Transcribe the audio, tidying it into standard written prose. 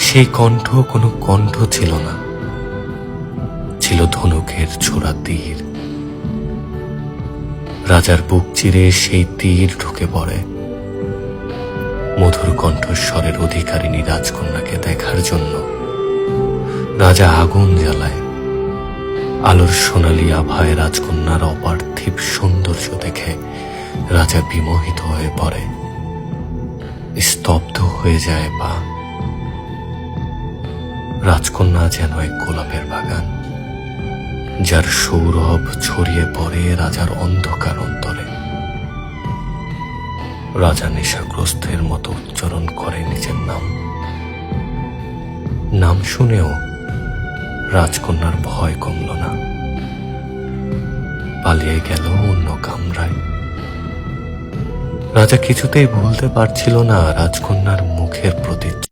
সেই কণ্ঠ কোনো কণ্ঠ ছিল না, ছিল ধনুকের ছোড়া তীর। রাজার বুক চিরে সেই তীর ঢুকে পড়ে। মধুর কণ্ঠস্বরের অধিকারিণী রাজকন্যাকে দেখার জন্য রাজা আগুন জ্বালায়। আলোর সোনালী আভায় রাজকন্যার অপার্থিব সৌন্দর্য দেখে রাজা বিমোহিত হয়ে পড়ে, স্তব্ধ হয়ে যায় পা। রাজকন্যা যেন এক গোলাপের বাগান, যার সৌরভ ছড়িয়ে পড়ে রাজার অন্ধকার অন্তরে। রাজা নেশাগ্রস্তের মতো উচ্চারণ করে নিজের নাম। নাম শুনেও রাজকন্যার ভয় কমল না, পালিয়ে গেল অন্য কামরায়। রাজা কিছুতেই ভুলতে পারছিল না রাজকন্যার মুখের প্রতিচ্ছবি।